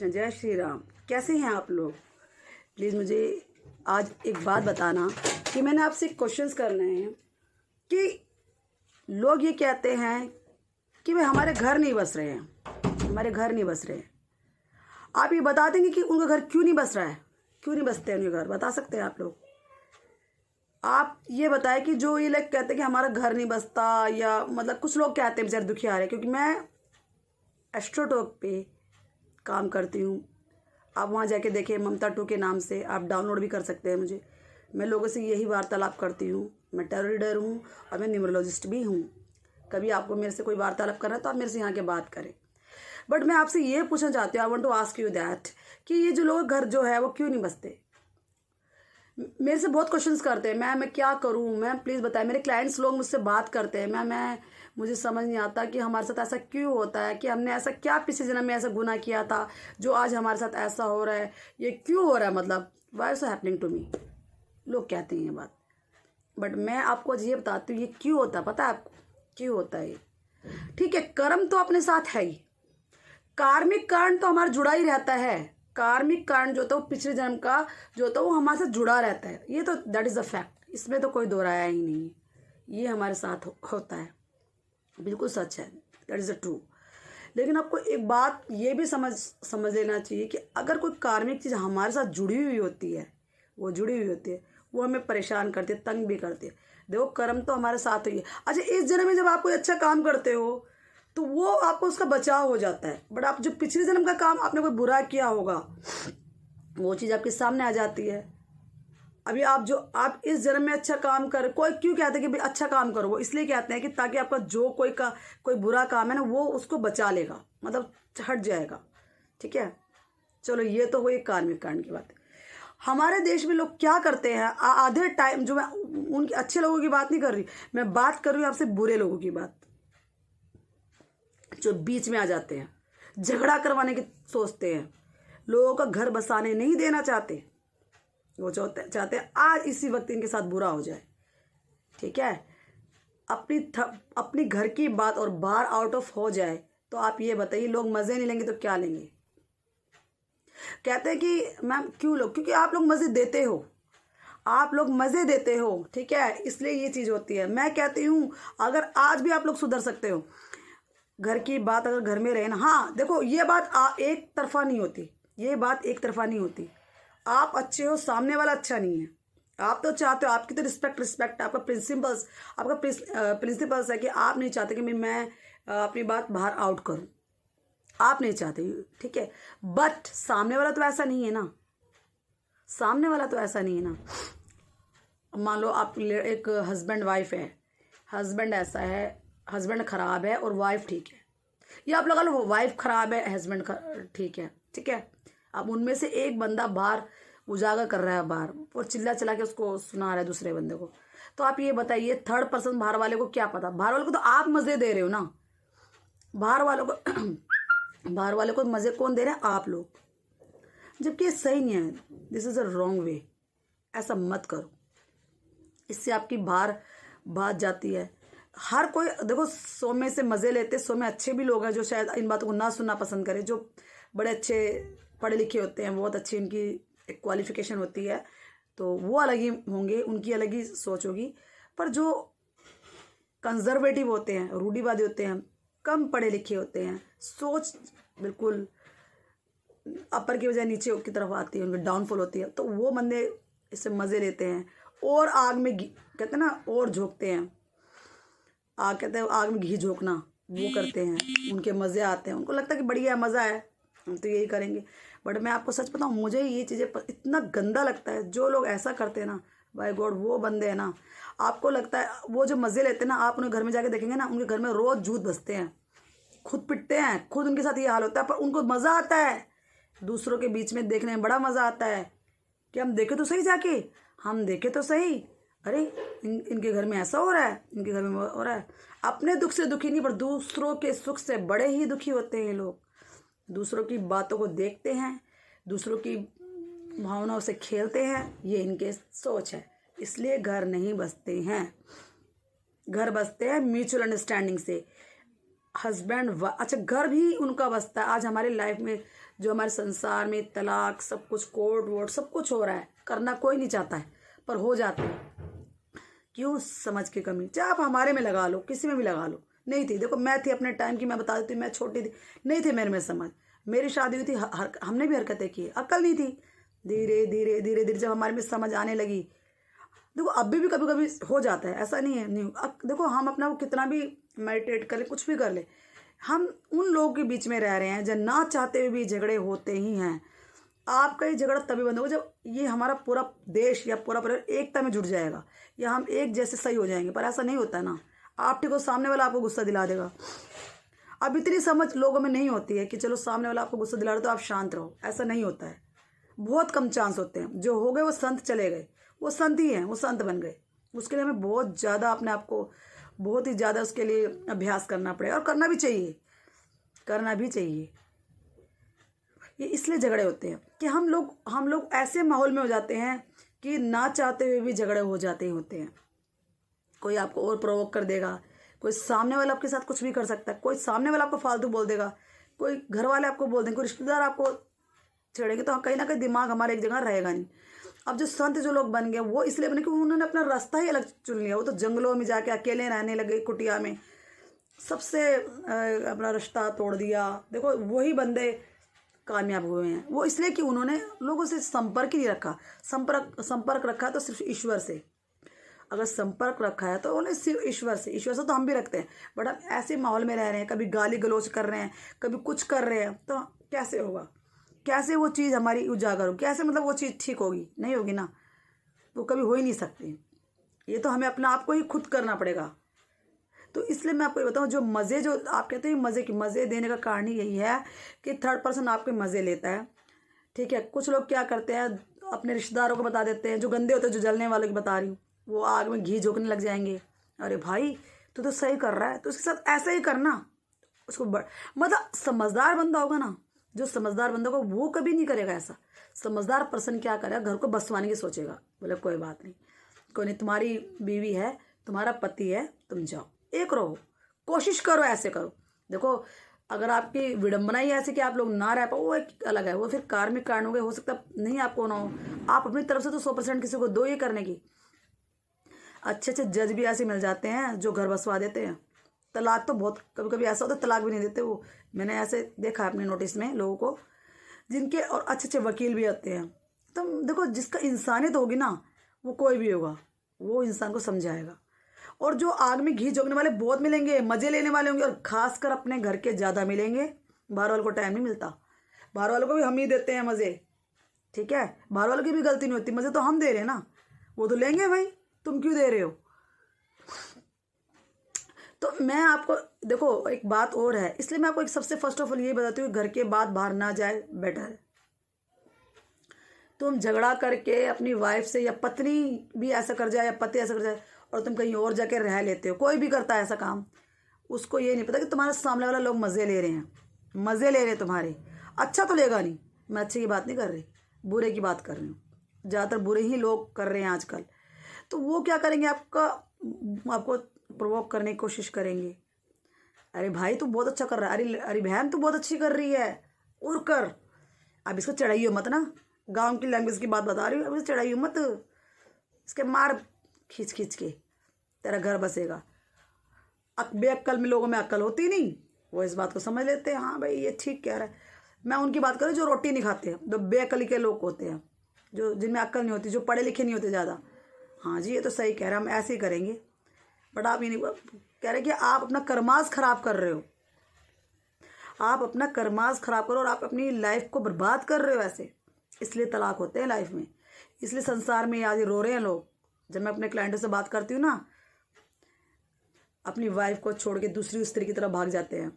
जय श्री राम। कैसे हैं आप लोग? प्लीज़ मुझे आज एक बात बताना कि मैंने आपसे क्वेश्चंस करने हैं कि लोग ये कहते हैं कि भाई हमारे घर नहीं बस रहे हैं, हमारे घर नहीं बस रहे हैं। आप ये बता देंगे कि उनका घर क्यों नहीं बस रहा है, क्यों नहीं बसते हैं उनके घर? बता सकते हैं आप लोग? आप ये बताएं कि जो ये लोग कहते हैं कि हमारा घर नहीं बसता, या मतलब कुछ लोग कहते हैं बेचारे दुखी आ रहे हैं, क्योंकि मैं एस्ट्रोटॉक पे काम करती हूँ। आप वहाँ जाके देखिए, ममता टू के नाम से आप डाउनलोड भी कर सकते हैं मुझे। मैं लोगों से यही वार्तालाप करती हूँ। मैं टैरो रीडर हूँ और मैं न्यूमरोलॉजिस्ट भी हूँ। कभी आपको मेरे से कोई वार्तालाप करना है तो आप मेरे से यहाँ के बात करें। बट मैं आपसे ये पूछना चाहती हूँ, I want to ask you that, कि ये जो लोग घर जो है वो क्यों नहीं बसते? मेरे से बहुत क्वेश्चंस करते हैं, मैं क्या करूँ, मैं प्लीज़ बताएं। मेरे क्लाइंट्स लोग मुझसे बात करते हैं, मैं मुझे समझ नहीं आता कि हमारे साथ ऐसा क्यों होता है, कि हमने ऐसा क्या पिछले जन्म में ऐसा गुनाह किया था जो आज हमारे साथ ऐसा हो रहा है, ये क्यों हो रहा है, मतलब why so happening to me. लोग कहते हैं ये बात, बट मैं आपको ये बताती हूँ ये क्यों होता है। पता है आपको क्यों होता है? ठीक है, कर्म तो अपने साथ है ही, कार्मिक कारण तो हमारा जुड़ा ही रहता है। कार्मिक कारण जो तो पिछले जन्म का जो तो वो हमारे साथ जुड़ा रहता है, ये तो दैट इज़ अ फैक्ट, इसमें तो कोई दो राय ही नहीं है। ये हमारे साथ होता है, बिल्कुल सच है, दैट इज़ अ ट्रू। लेकिन आपको एक बात ये भी समझ लेना चाहिए कि अगर कोई कार्मिक चीज़ हमारे साथ जुड़ी हुई होती है, वो जुड़ी हुई होती है, वो हमें परेशान करती है, तंग भी करती है। देखो, कर्म तो हमारे साथ ही है। अच्छा, इस जन्म में जब आप कोई अच्छा काम करते हो तो वो आपको उसका बचाव हो जाता है, बट आप जो पिछले जन्म का काम आपने कोई बुरा किया होगा वो चीज़ आपके सामने आ जाती है। अभी आप इस जन्म में अच्छा काम कर, कोई क्यों कहते हैं कि भाई अच्छा काम करो? वो इसलिए कहते हैं कि ताकि आपका जो कोई बुरा काम है ना, वो उसको बचा लेगा, मतलब हट जाएगा। ठीक है, चलो ये तो हुई कार्मिक कारण की बात। हमारे देश में लोग क्या करते हैं आधे टाइम, जो मैं उनके अच्छे लोगों की बात नहीं कर रही, मैं बात कर रही हूँ आपसे बुरे लोगों की बात, जो बीच में आ जाते हैं, झगड़ा करवाने की सोचते हैं, लोगों का घर बसाने नहीं देना चाहते। वो चाहते हैं आज इसी वक्त इनके साथ बुरा हो जाए। ठीक है, अपनी घर की बात और बाहर आउट ऑफ हो जाए तो आप ये बताइए, लोग मज़े नहीं लेंगे तो क्या लेंगे? कहते हैं कि मैम क्यों लोग, क्योंकि आप लोग मज़े देते हो, आप लोग मज़े देते हो। ठीक है, इसलिए ये चीज़ होती है। मैं कहती हूँ अगर आज भी आप लोग सुधर सकते हो, घर की बात अगर घर में रहे ना, हाँ देखो ये बात एक तरफा नहीं होती, ये बात एक तरफा नहीं होती। आप अच्छे हो, सामने वाला अच्छा नहीं है। आप तो चाहते हो, आपकी तो रिस्पेक्ट आपका प्रिंसिपल्स है कि आप नहीं चाहते कि मैं अपनी बात बाहर आउट करूं, आप नहीं चाहते। ठीक है, बट सामने वाला तो ऐसा नहीं है ना, सामने वाला तो ऐसा नहीं है ना। मान लो आप एक हस्बैंड वाइफ है, हस्बैंड ऐसा है, हस्बैंड खराब है और वाइफ ठीक है, या आप लगा लो वाइफ खराब है, हस्बैंड ठीक है। ठीक है, अब उनमें से एक बंदा बाहर उजागर कर रहा है बाहर, और चिल्ला चला के उसको सुना रहा है दूसरे बंदे को, तो आप ये बताइए थर्ड पर्सन बाहर वाले को क्या पता? बाहर वाले को तो आप मज़े दे रहे हो ना, बाहर वालों को बाहर वाले को मज़े कौन दे रहे हैं? आप लोग, जबकि ये सही नहीं है। This is a wrong way, ऐसा मत करो, इससे आपकी बाहर बात जाती है। हर कोई देखो 100 में से मज़े लेते, 100 में अच्छे भी लोग हैं जो शायद इन बातों को ना सुनना पसंद करें, जो बड़े अच्छे पढ़े लिखे होते हैं, बहुत अच्छी उनकी एक क्वालिफिकेशन होती है, तो वो अलग ही होंगे, उनकी अलग ही सोच होगी। पर जो कंजर्वेटिव होते हैं, रूढ़िवादी होते हैं, कम पढ़े लिखे होते हैं, सोच बिल्कुल अपर की बजाय नीचे की तरफ आती है, उनकी डाउनफॉल होती है, तो वो बंदे इससे मज़े लेते हैं और आग में कहते हैं ना, और झोंकते हैं। आग कहते हैं आग में घी झोंकना, वो करते हैं, उनके मज़े आते हैं, उनको लगता है कि बढ़िया मज़ा है, हम तो यही करेंगे। बट मैं आपको सच बताऊं, मुझे ये चीज़ें इतना गंदा लगता है जो लोग ऐसा करते हैं ना, बाय गॉड वो बंदे हैं ना, आपको लगता है वो जो मज़े लेते हैं ना, आप उन्हें घर में जाके देखेंगे ना, उनके घर में रोज़ जूत बजते हैं, खुद पिटते हैं, खुद उनके साथ ये हाल होता है, पर उनको मज़ा आता है, दूसरों के बीच में देखने में बड़ा मज़ा आता है कि हम देखें तो सही, जाके हम देखें तो सही, अरे इनके घर में ऐसा हो रहा है, इनके घर में हो रहा है। अपने दुख से दुखी नहीं, पर दूसरों के सुख से बड़े ही दुखी होते हैं लोग। दूसरों की बातों को देखते हैं, दूसरों की भावनाओं से खेलते हैं, ये इनके सोच है। इसलिए घर नहीं बसते हैं, घर बसते हैं म्यूचुअल अंडरस्टैंडिंग से। हस्बैंड अच्छा घर भी उनका बसता है। आज हमारी लाइफ में जो हमारे संसार में तलाक सब कुछ कोर्ट वोट सब कुछ हो रहा है, करना कोई नहीं चाहता है पर हो जाता है। क्यों? समझ की कमी। चाहे आप हमारे में लगा लो, किसी में भी लगा लो। नहीं थी, देखो मैं थी अपने टाइम की, मैं बता देती हूँ, मैं छोटी थी, नहीं थी मेरे में समझ। मेरी शादी हुई थी, हमने भी हरकतें की, अक्ल नहीं थी। धीरे धीरे धीरे धीरे जब हमारे में समझ आने लगी, देखो अभी भी कभी कभी हो जाता है, ऐसा नहीं है नहीं। अब देखो हम अपना वो कितना भी मेडिटेट कर ले, कुछ भी कर ले, हम उन लोगों के बीच में रह रहे हैं जो ना चाहते हुए भी झगड़े होते ही हैं। आपका ये झगड़ा तभी बंद होगा जब ये हमारा पूरा देश या पूरा परिवार एकता में जुट जाएगा, या हम एक जैसे सही हो जाएंगे। पर ऐसा नहीं होता है ना, आप ठीक हो, सामने वाला आपको गुस्सा दिला देगा। अब इतनी समझ लोगों में नहीं होती है कि चलो सामने वाला आपको गुस्सा दिला रहा तो आप शांत रहो, ऐसा नहीं होता है। बहुत कम चांस होते हैं। जो हो गए वो संत चले गए, वो संत ही हैं, वो संत बन गए। उसके लिए हमें बहुत ज़्यादा अपने आप को बहुत ही ज़्यादा उसके लिए अभ्यास करना पड़ेगा, और करना भी चाहिए, करना भी चाहिए। ये इसलिए झगड़े होते हैं कि हम लोग ऐसे माहौल में हो जाते हैं कि ना चाहते हुए भी झगड़े हो जाते ही होते हैं। कोई आपको और प्रोवोक कर देगा, कोई सामने वाला आपके साथ कुछ भी कर सकता है, कोई सामने वाला आपको फालतू बोल देगा, कोई घर वाले आपको बोल देंगे, कोई रिश्तेदार आपको छेड़ेंगे, तो कहीं ना कहीं दिमाग हमारे एक जगह रहेगा नहीं। अब जो संत जो लोग बन गए वो इसलिए बने कि उन्होंने अपना रास्ता ही अलग चुन लिया। वो तो जंगलों में जाके अकेले रहने लगे, कुटिया में, सबसे अपना रिश्ता तोड़ दिया। देखो वही बंदे कामयाब हुए हैं, वो इसलिए कि उन्होंने लोगों से संपर्क ही नहीं रखा। संपर्क रखा है तो सिर्फ ईश्वर से। अगर संपर्क रखा है तो उन्हें सिर्फ ईश्वर से। ईश्वर से तो हम भी रखते हैं, बट हम ऐसे माहौल में रह रहे हैं, कभी गाली गलौज कर रहे हैं, कभी कुछ कर रहे हैं, तो कैसे होगा? कैसे वो चीज़ हमारी उजागर होगी? कैसे मतलब वो चीज़ ठीक होगी? नहीं होगी ना, वो कभी हो ही नहीं सकती। ये तो हमें अपना आप को ही खुद करना पड़ेगा। तो इसलिए मैं आपको ये बताऊँ, जो मज़े जो आप कहते हैं मज़े देने का कारण ही यही है कि थर्ड पर्सन आपके मज़े लेता है। ठीक है, कुछ लोग क्या करते हैं, अपने रिश्तेदारों को बता देते हैं, जो गंदे होते हैं, जो जलने वालों की बता रही हूँ, वो आग में घी झोंकने लग जाएंगे। अरे भाई तू तो सही कर रहा है, तो उसके साथ ऐसा ही करना। उसको मतलब समझदार बंदा होगा ना, जो समझदार बंदा होगा वो कभी नहीं करेगा ऐसा। समझदार पर्सन क्या करेगा, घर को बसवाने की सोचेगा। बोले कोई बात नहीं, कोई नहीं, तुम्हारी बीवी है, तुम्हारा पति है, तुम जाओ, एक रहो, कोशिश करो, ऐसे करो। देखो अगर आपकी विडंबना ही ऐसी कि आप लोग ना रह पाओ, वो एक अलग है, वो फिर कार्मिक कारण हो गए, हो सकता नहीं आपको ना हो। आप अपनी तरफ से तो 100% किसी को दो ही करने की। अच्छे अच्छे जज भी ऐसे मिल जाते हैं जो घर बसवा देते हैं। तलाक तो बहुत कभी कभी ऐसा होता है, तलाक भी नहीं देते वो। मैंने ऐसे देखा है अपने नोटिस में लोगों को, जिनके और अच्छे अच्छे वकील भी आते हैं। तो देखो जिसका इंसानियत होगी ना, वो कोई भी होगा, वो इंसान को समझाएगा। और जो आग में घी झोंकने वाले बहुत मिलेंगे, मज़े लेने वाले होंगे, और खासकर अपने घर के ज़्यादा मिलेंगे। बाहर वालों को टाइम नहीं मिलता, बाहर वालों को भी हम ही देते हैं मज़े। ठीक है, बाहर वालों की भी गलती नहीं होती, मज़े तो हम दे रहे हैं ना, वो तो लेंगे भाई, तुम क्यों दे रहे हो? तो मैं आपको देखो एक बात और है, इसलिए मैं आपको एक सबसे फर्स्ट ऑफ ऑल ये बताती हूँ, घर के बाद बाहर ना जाए, बेटर है। तुम झगड़ा करके अपनी वाइफ से, या पत्नी भी ऐसा कर जाए या पति ऐसा कर जाए, और तुम कहीं और जाके रह लेते हो, कोई भी करता है ऐसा काम, उसको ये नहीं पता कि तुम्हारे सामने वाला लोग मज़े ले रहे हैं, मज़े ले रहे हैं तुम्हारे। अच्छा तो लेगा नहीं, मैं अच्छे की बात नहीं कर रही, बुरे की बात कर रही हूँ। ज़्यादातर बुरे ही लोग कर रहे हैं आजकल। तो वो क्या करेंगे, आपको प्रोवोक करने की कोशिश करेंगे। अरे भाई तू बहुत अच्छा कर रहा है, अरे बहन तू बहुत अच्छी कर रही है, और कर। अब इसको चढ़ाइयो मत ना, गांव की लैंग्वेज की बात बता रही हूँ, अब इसको चढ़ाइयो मत, इसके मार खींच खींच के तेरा घर बसेगा। बेअक्ल में लोगों में अक्ल होती नहीं, वो इस बात को समझ लेते हैं, हाँ भाई ये ठीक कह रहा है। मैं उनकी बात करूँ जो रोटी नहीं खाते हैं, जो बेअक्ल के लोग होते हैं, जो जिनमें अक्ल नहीं होती, जो पढ़े लिखे नहीं होते ज़्यादा। हाँ जी ये तो सही कह रहा है, हम ऐसे ही करेंगे। बट आप ये नहीं कह रहे कि आप अपना कर्मास खराब कर रहे हो, आप अपना कर्मास खराब करो और आप अपनी लाइफ को बर्बाद कर रहे हो ऐसे। इसलिए तलाक होते हैं लाइफ में, इसलिए संसार में आज रो रहे हैं लोग। जब मैं अपने क्लाइंटों से बात करती हूँ ना, अपनी वाइफ को छोड़ के दूसरी स्त्री की तरफ भाग जाते हैं,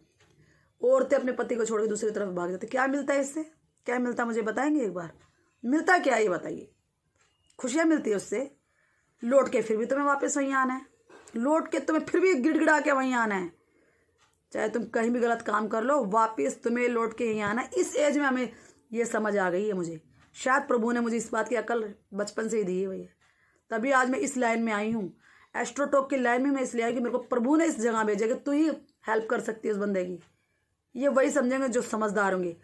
औरतें अपने पति को छोड़ के दूसरी तरफ भाग जाते हैं। क्या मिलता है इससे, क्या मिलता है मुझे बताएंगे एक बार? मिलता क्या ये बताइए? खुशियाँ मिलती है उससे, लौट के फिर भी तुम्हें वापस वहीं आना है, लौट के तुम्हें फिर भी गिड़गिड़ा के वहीं आना है। चाहे तुम कहीं भी गलत काम कर लो, वापस तुम्हें लौट के यहीं आना है। इस एज में हमें ये समझ आ गई है मुझे, शायद प्रभु ने मुझे इस बात की अकल बचपन से ही दी है भैया, तभी आज मैं इस लाइन में आई हूँ। एस्ट्रोटॉक की लाइन में मैं इसलिए आई कि मेरे को प्रभु ने इस जगह भेजा कि तू ही हेल्प कर सकती है उस बंदे की, ये वही समझेंगे जो समझदार होंगे।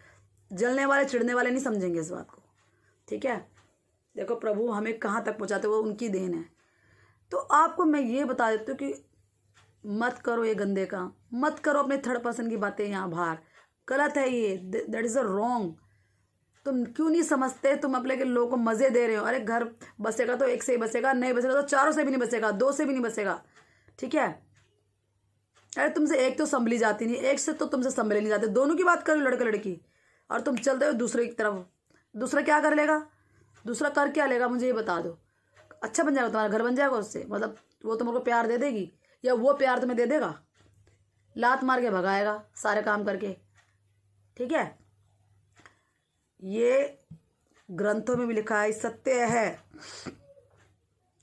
जलने वाले चिढ़ने वाले नहीं समझेंगे इस बात को, ठीक है। देखो प्रभु हमें कहाँ तक पहुँचाते वो उनकी देन है। तो आपको मैं ये बता देती हूँ कि मत करो ये गंदे काम, मत करो अपने थर्ड पर्सन की बातें यहाँ बाहर, गलत है ये, दैट इज़ अ रॉन्ग। तुम क्यों नहीं समझते, तुम अपने के लोगों को मज़े दे रहे हो। अरे घर बसेगा तो एक से ही बसेगा, नहीं बसेगा तो चारों से भी नहीं बसेगा, दो से भी नहीं बसेगा, ठीक है। अरे तुमसे एक तो संभली जाती नहीं, एक से तो तुमसे संभले नहीं जाते, दोनों की बात करो लड़के लड़की, और तुम चलते हो दूसरे की तरफ। दूसरा क्या कर लेगा, दूसरा कर क्या लेगा मुझे ये बता दो। अच्छा बन जाएगा, तुम्हारा घर बन जाएगा उससे, मतलब वो तुमको प्यार दे देगी या वो प्यार तुम्हें दे देगा, लात मार के भगाएगा सारे काम करके, ठीक है। ये ग्रंथों में भी लिखा है, सत्य है।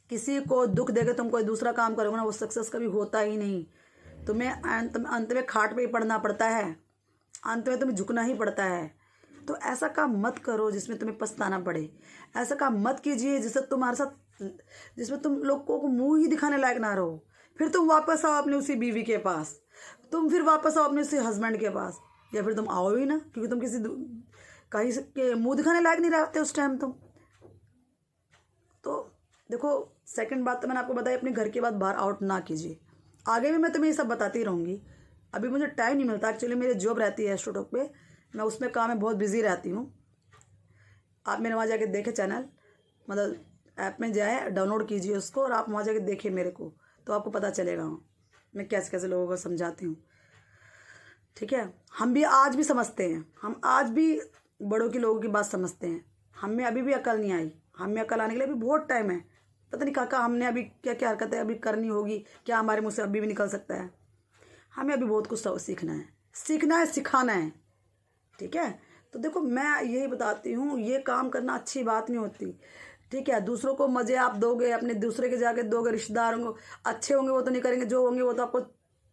किसी को दुख देके तुम कोई दूसरा काम करोगे ना, वो सक्सेस कभी होता ही नहीं। तुम्हें अंत में खाट पे ही पड़ना पड़ता है, अंत में तुम्हें झुकना ही पड़ता है। तो ऐसा काम मत करो जिसमें तुम्हें पछताना पड़े, ऐसा काम मत कीजिए जिसमें तुम लोगों को मुंह ही दिखाने लायक ना रहो। फिर तुम वापस आओ अपनी उसी बीवी के पास, तुम फिर वापस आओ अपने उसी हस्बैंड के पास, या फिर तुम आओ ही ना, क्योंकि तुम किसी कहीं के मुंह दिखाने लायक नहीं रहते उस टाइम तुम। तो देखो सेकंड बात तो मैंने आपको बताई, अपने घर के बाद बाहर आउट ना कीजिए। आगे भी मैं तुम्हें ये सब बताती रहूँगी, अभी मुझे टाइम नहीं मिलता, एक्चुअली मेरी जॉब रहती है एस्ट्रोटॉक पे, मैं उसमें काम में बहुत बिजी रहती हूँ। आप मेरे वहाँ जाके देखें चैनल, मतलब ऐप में जाए डाउनलोड कीजिए उसको, और आप वहाँ जाके देखें मेरे को, तो आपको पता चलेगा मैं कैसे कैसे लोगों को समझाती हूँ, ठीक है। हम भी आज भी समझते हैं, हम आज भी बड़ों की लोगों की बात समझते हैं, हमें अभी भी अकल नहीं आई, हमें अकल आने के लिए अभी बहुत टाइम है। पता नहीं काका हमने अभी क्या क्या हरकतें अभी करनी होगी, क्या हमारे मुँह से अभी भी निकल सकता है। हमें अभी बहुत कुछ सीखना है, सिखाना है, ठीक है। तो देखो मैं यही बताती हूँ, ये काम करना अच्छी बात नहीं होती, ठीक है। दूसरों को मज़े आप दोगे, अपने दूसरे के जाके दोगे, रिश्तेदार होंगे अच्छे होंगे वो तो नहीं करेंगे, जो होंगे वो तो आपको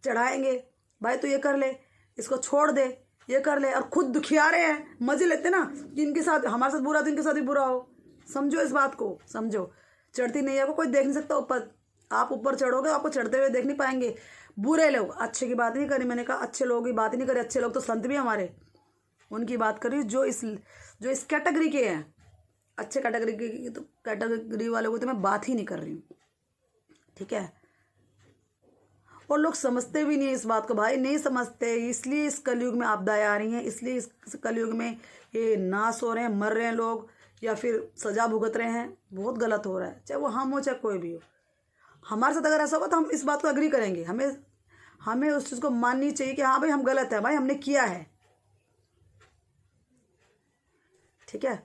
चढ़ाएंगे, भाई तो ये कर ले, इसको छोड़ दे, ये कर ले, और खुद दुखियारे हैं, मज़े लेते ना कि इनके साथ हमारे साथ बुरा तो इनके साथ भी बुरा हो। समझो इस बात को, समझो। चढ़ती नहीं है को कोई देख नहीं सकता ऊपर, आप ऊपर चढ़ोगे आपको चढ़ते हुए देख नहीं पाएंगे। बुरे लोग, अच्छे की बात नहीं करी मैंने कहा, अच्छे लोगों की बात ही नहीं करी, अच्छे लोग तो संत भी हमारे, उनकी बात कर रही हूँ जो इस कैटेगरी के हैं। अच्छे कैटेगरी की तो कैटेगरी वालों को तो मैं बात ही नहीं कर रही हूँ, ठीक है। और लोग समझते भी नहीं इस बात को, भाई नहीं समझते, इसलिए इस कलयुग में आपदाएं आ रही हैं, इसलिए इस कलयुग में ये नाश हो रहे हैं, मर रहे हैं लोग, या फिर सजा भुगत रहे हैं। बहुत गलत हो रहा है, चाहे वो हम हो चाहे कोई भी हो। हमारे साथ अगर ऐसा होगा तो हम इस बात को एग्री करेंगे, हमें उस चीज़ को माननी चाहिए कि हाँ भाई हम गलत है, भाई हमने किया है, ठीक है।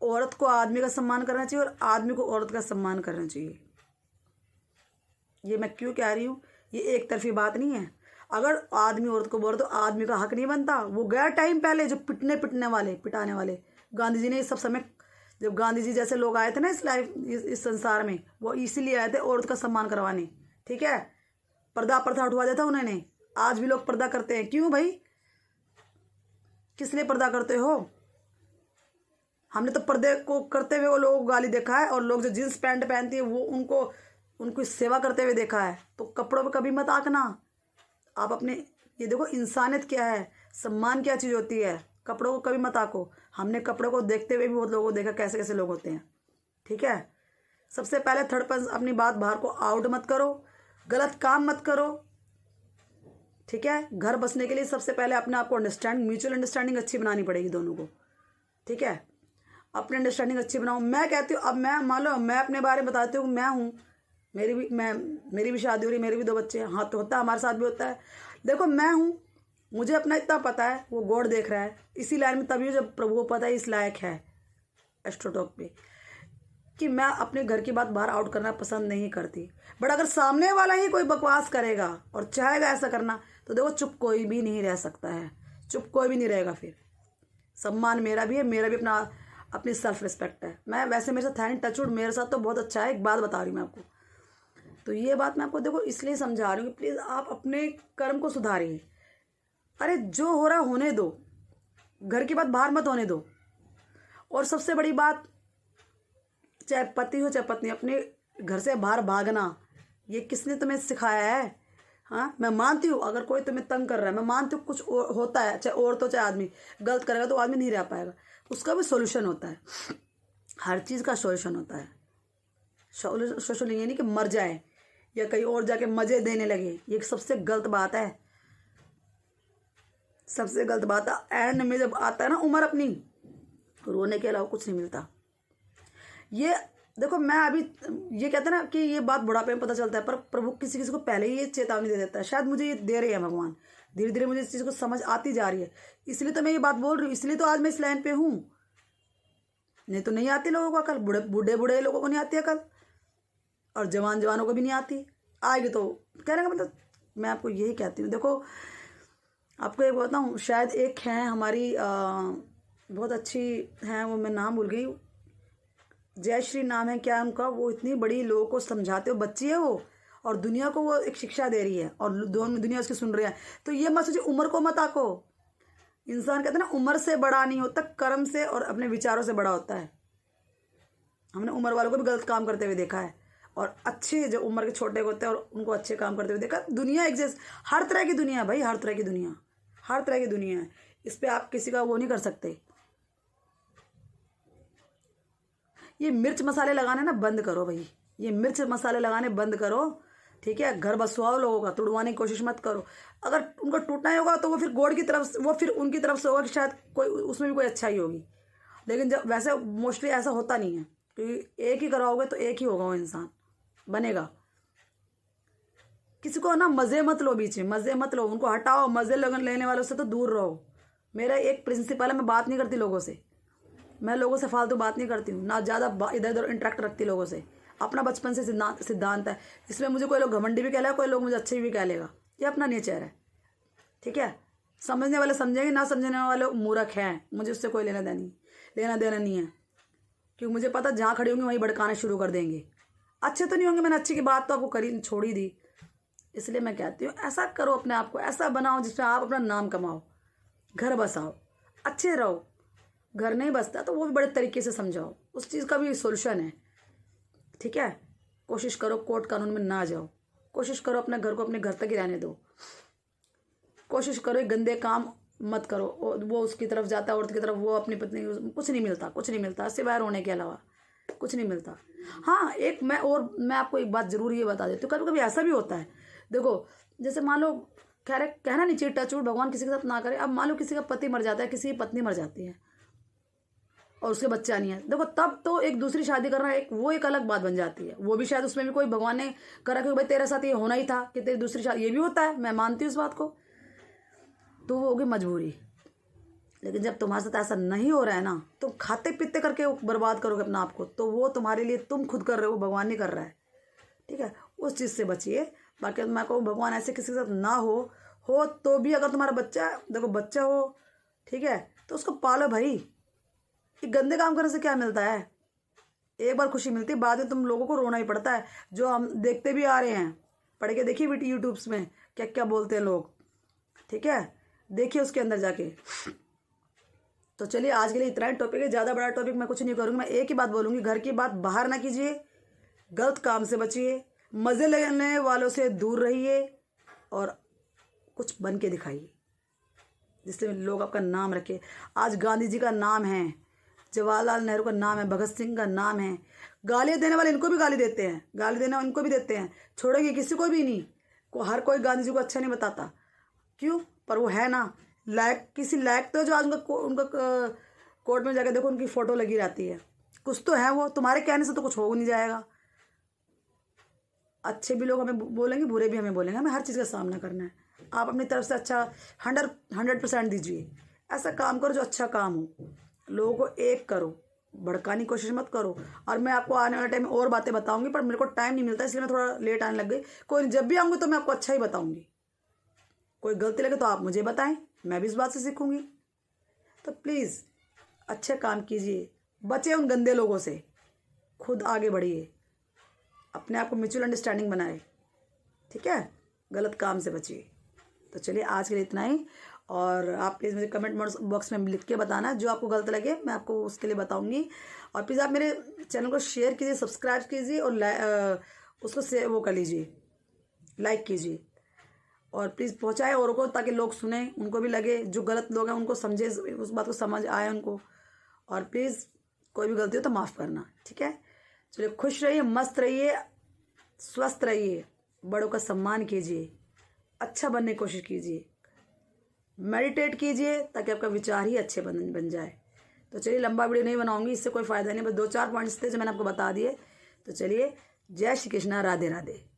औरत को आदमी का सम्मान करना चाहिए और आदमी को औरत का सम्मान करना चाहिए। ये मैं क्यों कह रही हूँ, ये एक तरफी बात नहीं है। अगर आदमी औरत को बोले तो आदमी का हक नहीं बनता। वो गया टाइम पहले जो पिटाने वाले गांधी जी ने इस सब समय, जब गांधी जी जैसे लोग आए थे ना इस संसार में, वो इसीलिए आए थे औरत का सम्मान करवाने, ठीक है। पर्दा प्रथा उठवा दिया था उन्होंने। आज भी लोग पर्दा करते हैं, क्यों भाई, किस लिए पर्दा करते हो? हमने तो पर्दे को करते हुए वो लोगों को गाली देखा है, और लोग जो जींस पैंट पहनती है वो उनको सेवा करते हुए देखा है। तो कपड़ों पे कभी मत आंकना। आप अपने ये देखो इंसानियत क्या है, सम्मान क्या चीज़ होती है, कपड़ों को कभी मत आंको। हमने कपड़ों को देखते हुए भी बहुत लोगों को देखा कैसे कैसे लोग होते हैं, ठीक है। सबसे पहले थर्ड पर्सन अपनी बात बाहर को आउट मत करो, गलत काम मत करो, ठीक है। घर बसने के लिए सबसे पहले अपने आप को म्यूचुअल अंडरस्टैंडिंग अच्छी बनानी पड़ेगी दोनों को, ठीक है। अपनी अंडरस्टैंडिंग अच्छी बनाओ। मैं कहती हूँ, अब मैं मान लो मैं अपने बारे में बताती हूँ, मैं हूँ, मेरी भी शादी हो रही, मेरे भी 2 बच्चे हैं, हाँ तो होता है, हमारे साथ भी होता है। देखो मैं हूँ, मुझे अपना इतना पता है, वो गॉड देख रहा है। इसी लाइन में तभी जब प्रभु को पता है इस लायक है एस्ट्रोटॉक पे, कि मैं अपने घर की बात बाहर आउट करना पसंद नहीं करती। बट अगर सामने वाला ही कोई बकवास करेगा और चाहेगा ऐसा करना, तो देखो चुप कोई भी नहीं रह सकता है, चुप कोई भी नहीं रहेगा। फिर सम्मान मेरा भी है, मेरा भी अपनी सेल्फ रिस्पेक्ट है। मैं वैसे मेरे साथ है नहीं, टचवुड मेरे साथ तो बहुत अच्छा है। एक बात बता रही हूँ मैं आपको, तो ये बात मैं आपको देखो इसलिए समझा रही हूँ कि प्लीज़ आप अपने कर्म को सुधारिए। अरे जो हो रहा होने दो, घर की बात बाहर मत होने दो। और सबसे बड़ी बात, चाहे पति हो चाहे पत्नी, अपने घर से बाहर भागना ये किसने तुम्हें सिखाया है? हाँ, मैं मानती हूँ अगर कोई तुम्हें तंग कर रहा है, मैं मानती हूँ कुछ होता है, चाहे औरत हो चाहे आदमी, गलत करेगा तो आदमी नहीं रह पाएगा, उसका भी सोल्यूशन होता है, हर चीज़ का सोल्यूशन होता है। सोल्यूशन ये नहीं कि मर जाए या कहीं और जाके मज़े देने लगे, ये सबसे गलत बात है, सबसे गलत बात है। एंड में जब आता है ना उम्र अपनी, रोने के अलावा कुछ नहीं मिलता। ये देखो, मैं अभी ये कहते हैं ना कि ये बात बुढ़ापे में पता चलता है, पर प्रभु किसी किसी को पहले ही ये चेतावनी दे देता है। शायद मुझे ये दे रहे हैं भगवान, धीरे धीरे मुझे इस चीज़ को समझ आती जा रही है, इसलिए तो मैं ये बात बोल रही हूँ, इसलिए तो आज मैं इस लाइन पे हूँ। नहीं तो नहीं आती लोगों को अकल, बूढ़े बूढ़े लोगों को नहीं आती अकल, और जवान जवानों को भी नहीं आती, आएगी तो कहने का मतलब मैं आपको यही कहती हूँ। देखो आपको एक बताऊँ, शायद एक है हमारी बहुत अच्छी हैं, वो मैं नाम भूल गई, जयश्री नाम है क्या उनका, वो इतनी बड़ी लोगों को समझाते हो, बच्ची है वो, और दुनिया को वो एक शिक्षा दे रही है, और दुनिया उसकी सुन रही है। तो ये मत सोचिए, उम्र को मत आको। इंसान कहते हैं ना, उम्र से बड़ा नहीं होता, कर्म से और अपने विचारों से बड़ा होता है। हमने उम्र वालों को भी गलत काम करते हुए देखा है, और अच्छे जो उम्र के छोटे होते हैं और उनको अच्छे काम करते हुए देखा। दुनिया एक जैसे, हर तरह की दुनिया भाई, हर तरह की दुनिया, हर तरह की दुनिया है, इस पर आप किसी का वो नहीं कर सकते। ये मिर्च मसाले लगाने ना बंद करो भाई, ये मिर्च मसाले लगाने बंद करो, ठीक है। घर बसवाओ लोगों का, तुड़वाने की कोशिश मत करो। अगर उनको टूटना ही होगा तो वो फिर गॉड की तरफ से, वो फिर उनकी तरफ से होगा कि शायद कोई उसमें भी कोई अच्छाई होगी, लेकिन जब वैसे मोस्टली ऐसा होता नहीं है, क्योंकि एक ही कराओगे तो एक ही होगा वो इंसान बनेगा। किसी को ना मज़े मत लो, बीच में मज़े मत लो, उनको हटाओ, मज़े लेने वालों से तो दूर रहो। मेरा एक प्रिंसिपल है, मैं बात नहीं करती लोगों से, मैं लोगों से फालतू बात नहीं करती हूँ, ना ज़्यादा इधर उधर इंटरेक्ट रखती लोगों से। अपना बचपन से सिद्धांत है, इसमें मुझे कोई लोग घमंडी भी कह लेगा, कोई लोग मुझे अच्छे भी कह लेगा, ये अपना नेचर है, ठीक है। समझने वाले समझेंगे, ना समझने वाले मूर्ख हैं, मुझे उससे कोई लेना देना नहीं है, क्योंकि मुझे पता जहाँ खड़ी होंगी वहीं भड़काना शुरू कर देंगे। अच्छे तो नहीं होंगे, मैंने अच्छी की बात तो आपको करी छोड़ ही दी, इसलिए मैं कहती हूँ ऐसा करो, अपने आप को ऐसा बनाओ जिसमें आप अपना नाम कमाओ, घर बसाओ, अच्छे रहो। घर नहीं बसता तो वो भी बड़े तरीके से समझाओ, उस चीज़ का भी सोल्यूशन है, ठीक है। कोशिश करो कोर्ट कानून में ना जाओ, कोशिश करो अपने घर को अपने घर तक ही रहने दो, कोशिश करो गंदे काम मत करो। वो उसकी तरफ जाता है, औरत की तरफ, वो अपनी पत्नी, कुछ नहीं मिलता, कुछ नहीं मिलता सिवाय रोने के अलावा, कुछ नहीं मिलता। हाँ, मैं आपको एक बात ज़रूर ये बता देती हूँ, कभी कभी ऐसा भी होता है। देखो जैसे मान लो, खैर कहना नहीं चाहिए टच वुड, भगवान किसी के साथ ना करे। अब मान लो किसी का पति मर जाता है, किसी की पत्नी मर जाती है और उसके बच्चा नहीं है, देखो तब तो एक दूसरी शादी करना एक अलग बात बन जाती है। वो भी शायद उसमें भी कोई भगवान ने करा कि भाई तेरे साथ ये होना ही था कि तेरी दूसरी शादी, ये भी होता है, मैं मानती हूँ इस बात को, तो वो होगी मजबूरी। लेकिन जब तुम्हारे साथ ऐसा नहीं हो रहा है ना, तुम खाते पीते करके बर्बाद करोगे अपना आप को, तो वो तुम्हारे लिए तुम खुद कर रहे हो, भगवान नहीं कर रहा है, ठीक है। उस चीज़ से बचिए। बाकी मैं कहूँ भगवान ऐसे किसी के साथ ना हो तो भी अगर तुम्हारा बच्चा, देखो बच्चा हो, ठीक है, तो उसको पालो भाई। ये गंदे काम करने से क्या मिलता है? एक बार खुशी मिलती है, बाद में तुम लोगों को रोना ही पड़ता है, जो हम देखते भी आ रहे हैं। पढ़ के देखिए बेटी यूट्यूब्स में क्या क्या बोलते हैं लोग, ठीक है, देखिए उसके अंदर जाके। तो चलिए आज के लिए इतना ही टॉपिक है, ज़्यादा बड़ा टॉपिक मैं कुछ नहीं करूँगी। मैं एक ही बात बोलूँगी, घर की बात बाहर ना कीजिए, गलत काम से बचिए, मज़े लेने वालों से दूर रहिए, और कुछ बन के दिखाइए जिससे लोग आपका नाम रखे। आज गांधी जी का नाम है, जवाहरलाल नेहरू का नाम है, भगत सिंह का नाम है। गालियाँ देने वाले इनको भी गाली देते हैं, गाली देने वाले इनको भी देते हैं, छोड़ेंगे किसी को भी नहीं। हर कोई गांधी जी को अच्छा नहीं बताता, क्यों? पर वो है ना लायक, किसी लायक तो जो आज उनका कोर्ट में जाकर देखो उनकी फ़ोटो लगी रहती है, कुछ तो है वो। तुम्हारे कहने से तो कुछ हो नहीं जाएगा। अच्छे भी लोग हमें बोलेंगे, बुरे भी हमें बोलेंगे, हमें हर चीज़ का सामना करना है। आप अपनी तरफ से अच्छा 100% दीजिए, ऐसा काम करो जो अच्छा काम हो, लोगों को एक करो, भड़काने की कोशिश मत करो। और मैं आपको आने वाले टाइम में और बातें बताऊंगी, पर मेरे को टाइम नहीं मिलता, इसलिए मैं थोड़ा लेट आने लग गई। कोई जब भी आऊँगी तो मैं आपको अच्छा ही बताऊंगी, कोई गलती लगे तो आप मुझे बताएं, मैं भी इस बात से सीखूंगी। तो प्लीज़ अच्छे काम कीजिए, बचे उन गंदे लोगों से, खुद आगे बढ़िए, अपने आप को म्यूचुअल अंडरस्टैंडिंग बनाए, ठीक है, गलत काम से बचिए। तो चलिए आज के लिए इतना ही, और आप प्लीज़ मुझे कमेंट बॉक्स में लिख के बताना जो आपको गलत लगे, मैं आपको उसके लिए बताऊंगी। और प्लीज़ आप मेरे चैनल को शेयर कीजिए, सब्सक्राइब कीजिए, और उसको वो कर लीजिए, लाइक कीजिए और प्लीज़ पहुंचाए औरों को, ताकि लोग सुने, उनको भी लगे, जो गलत लोग हैं उनको समझे, उस बात को समझ आए उनको। और प्लीज़ कोई भी गलती हो तो माफ़ करना, ठीक है। चलिए, खुश रहिए, मस्त रहिए, स्वस्थ रहिए, बड़ों का सम्मान कीजिए, अच्छा बनने की कोशिश कीजिए, मेडिटेट कीजिए, ताकि आपका विचार ही अच्छे बन जाए। तो चलिए, लंबा वीडियो नहीं बनाऊंगी, इससे कोई फ़ायदा नहीं, बस 2-4 पॉइंट्स थे जो मैंने आपको बता दिए। तो चलिए, जय श्री कृष्णा, राधे राधे।